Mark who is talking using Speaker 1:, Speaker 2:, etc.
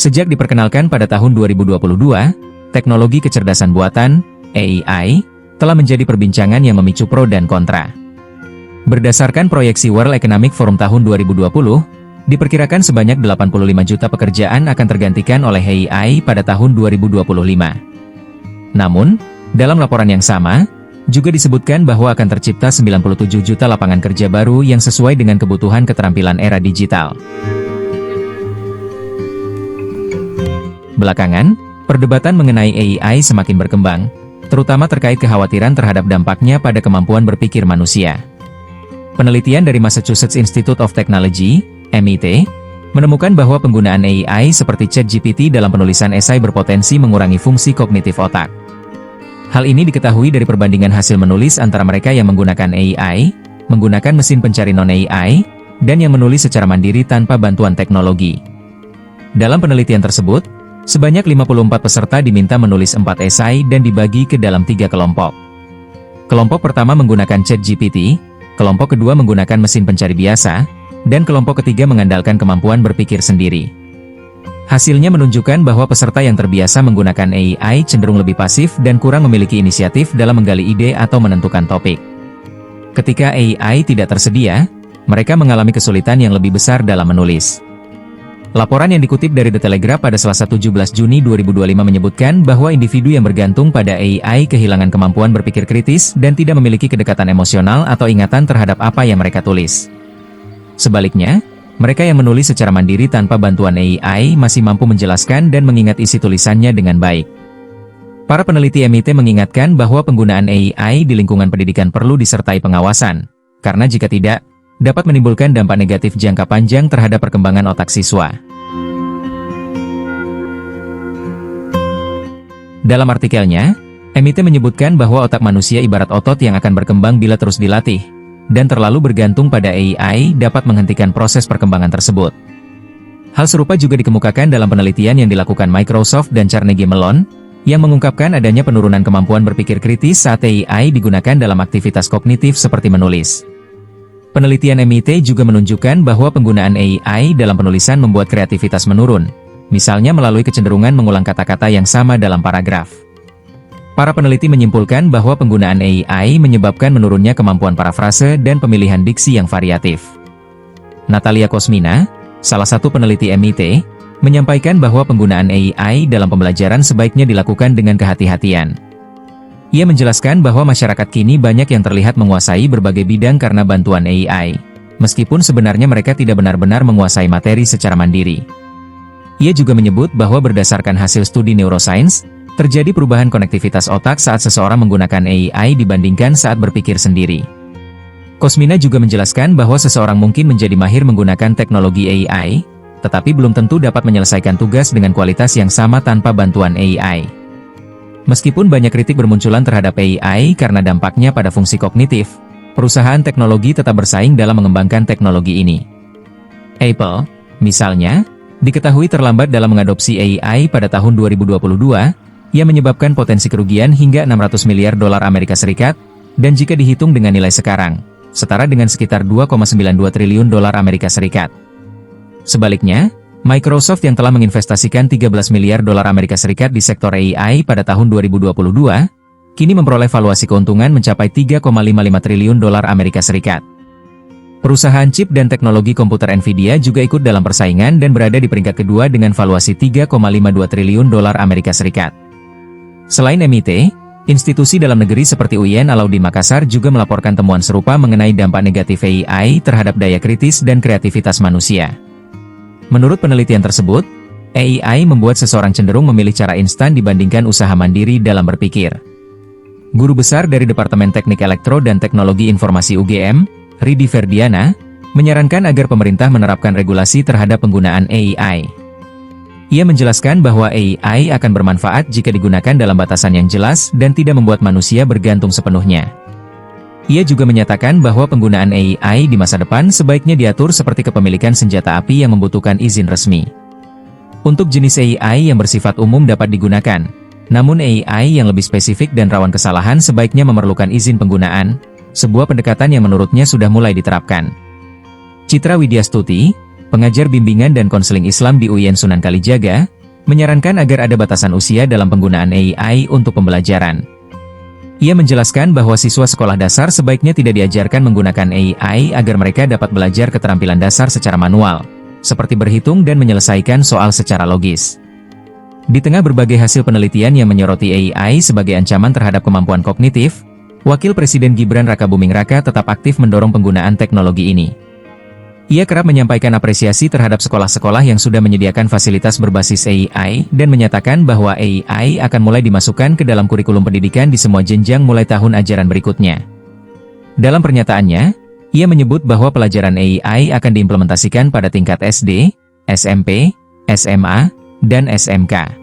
Speaker 1: Sejak diperkenalkan pada tahun 2022, teknologi kecerdasan buatan, AI, telah menjadi perbincangan yang memicu pro dan kontra. Berdasarkan proyeksi World Economic Forum tahun 2020, diperkirakan sebanyak 85 juta pekerjaan akan tergantikan oleh AI pada tahun 2025. Namun, dalam laporan yang sama, juga disebutkan bahwa akan tercipta 97 juta lapangan kerja baru yang sesuai dengan kebutuhan keterampilan era digital. Belakangan, perdebatan mengenai AI semakin berkembang, terutama terkait kekhawatiran terhadap dampaknya pada kemampuan berpikir manusia. Penelitian dari Massachusetts Institute of Technology, MIT, menemukan bahwa penggunaan AI seperti ChatGPT dalam penulisan esai berpotensi mengurangi fungsi kognitif otak. Hal ini diketahui dari perbandingan hasil menulis antara mereka yang menggunakan AI, menggunakan mesin pencari non-AI, dan yang menulis secara mandiri tanpa bantuan teknologi. Dalam penelitian tersebut, sebanyak 54 peserta diminta menulis 4 esai dan dibagi ke dalam 3 kelompok. Kelompok pertama menggunakan ChatGPT, kelompok kedua menggunakan mesin pencari biasa, dan kelompok ketiga mengandalkan kemampuan berpikir sendiri. Hasilnya menunjukkan bahwa peserta yang terbiasa menggunakan AI cenderung lebih pasif dan kurang memiliki inisiatif dalam menggali ide atau menentukan topik. Ketika AI tidak tersedia, mereka mengalami kesulitan yang lebih besar dalam menulis. Laporan yang dikutip dari The Telegraph pada Selasa 17 Juni 2025 menyebutkan bahwa individu yang bergantung pada AI kehilangan kemampuan berpikir kritis dan tidak memiliki kedekatan emosional atau ingatan terhadap apa yang mereka tulis. Sebaliknya, mereka yang menulis secara mandiri tanpa bantuan AI masih mampu menjelaskan dan mengingat isi tulisannya dengan baik. Para peneliti MIT mengingatkan bahwa penggunaan AI di lingkungan pendidikan perlu disertai pengawasan, karena jika tidak, dapat menimbulkan dampak negatif jangka panjang terhadap perkembangan otak siswa. Dalam artikelnya, MIT menyebutkan bahwa otak manusia ibarat otot yang akan berkembang bila terus dilatih, dan terlalu bergantung pada AI dapat menghentikan proses perkembangan tersebut. Hal serupa juga dikemukakan dalam penelitian yang dilakukan Microsoft dan Carnegie Mellon, yang mengungkapkan adanya penurunan kemampuan berpikir kritis saat AI digunakan dalam aktivitas kognitif seperti menulis. Penelitian MIT juga menunjukkan bahwa penggunaan AI dalam penulisan membuat kreativitas menurun, misalnya melalui kecenderungan mengulang kata-kata yang sama dalam paragraf. Para peneliti menyimpulkan bahwa penggunaan AI menyebabkan menurunnya kemampuan parafrase dan pemilihan diksi yang variatif. Natalia Kosmina, salah satu peneliti MIT, menyampaikan bahwa penggunaan AI dalam pembelajaran sebaiknya dilakukan dengan kehati-hatian. Ia menjelaskan bahwa masyarakat kini banyak yang terlihat menguasai berbagai bidang karena bantuan AI, meskipun sebenarnya mereka tidak benar-benar menguasai materi secara mandiri. Ia juga menyebut bahwa berdasarkan hasil studi neuroscience, terjadi perubahan konektivitas otak saat seseorang menggunakan AI dibandingkan saat berpikir sendiri. Kosmina juga menjelaskan bahwa seseorang mungkin menjadi mahir menggunakan teknologi AI, tetapi belum tentu dapat menyelesaikan tugas dengan kualitas yang sama tanpa bantuan AI. Meskipun banyak kritik bermunculan terhadap AI karena dampaknya pada fungsi kognitif, perusahaan teknologi tetap bersaing dalam mengembangkan teknologi ini. Apple, misalnya, diketahui terlambat dalam mengadopsi AI pada tahun 2022, yang menyebabkan potensi kerugian hingga 600 miliar dolar Amerika Serikat, dan jika dihitung dengan nilai sekarang, setara dengan sekitar 2,92 triliun dolar Amerika Serikat. Sebaliknya, Microsoft yang telah menginvestasikan 13 miliar dolar Amerika Serikat di sektor AI pada tahun 2022, kini memperoleh valuasi keuntungan mencapai 3,55 triliun dolar Amerika Serikat. Perusahaan chip dan teknologi komputer Nvidia juga ikut dalam persaingan dan berada di peringkat kedua dengan valuasi 3,52 triliun dolar Amerika Serikat. Selain MIT, institusi dalam negeri seperti UIN Alauddin Makassar juga melaporkan temuan serupa mengenai dampak negatif AI terhadap daya kritis dan kreativitas manusia. Menurut penelitian tersebut, AI membuat seseorang cenderung memilih cara instan dibandingkan usaha mandiri dalam berpikir. Guru besar dari Departemen Teknik Elektro dan Teknologi Informasi UGM, Ridi Ferdiana, menyarankan agar pemerintah menerapkan regulasi terhadap penggunaan AI. Ia menjelaskan bahwa AI akan bermanfaat jika digunakan dalam batasan yang jelas dan tidak membuat manusia bergantung sepenuhnya. Ia juga menyatakan bahwa penggunaan AI di masa depan sebaiknya diatur seperti kepemilikan senjata api yang membutuhkan izin resmi. Untuk jenis AI yang bersifat umum dapat digunakan, namun AI yang lebih spesifik dan rawan kesalahan sebaiknya memerlukan izin penggunaan, sebuah pendekatan yang menurutnya sudah mulai diterapkan. Citra Widyastuti, pengajar bimbingan dan konseling Islam di UIN Sunan Kalijaga, menyarankan agar ada batasan usia dalam penggunaan AI untuk pembelajaran. Ia menjelaskan bahwa siswa sekolah dasar sebaiknya tidak diajarkan menggunakan AI agar mereka dapat belajar keterampilan dasar secara manual, seperti berhitung dan menyelesaikan soal secara logis. Di tengah berbagai hasil penelitian yang menyoroti AI sebagai ancaman terhadap kemampuan kognitif, Wakil Presiden Gibran Rakabuming Raka tetap aktif mendorong penggunaan teknologi ini. Ia kerap menyampaikan apresiasi terhadap sekolah-sekolah yang sudah menyediakan fasilitas berbasis AI dan menyatakan bahwa AI akan mulai dimasukkan ke dalam kurikulum pendidikan di semua jenjang mulai tahun ajaran berikutnya. Dalam pernyataannya, ia menyebut bahwa pelajaran AI akan diimplementasikan pada tingkat SD, SMP, SMA, dan SMK.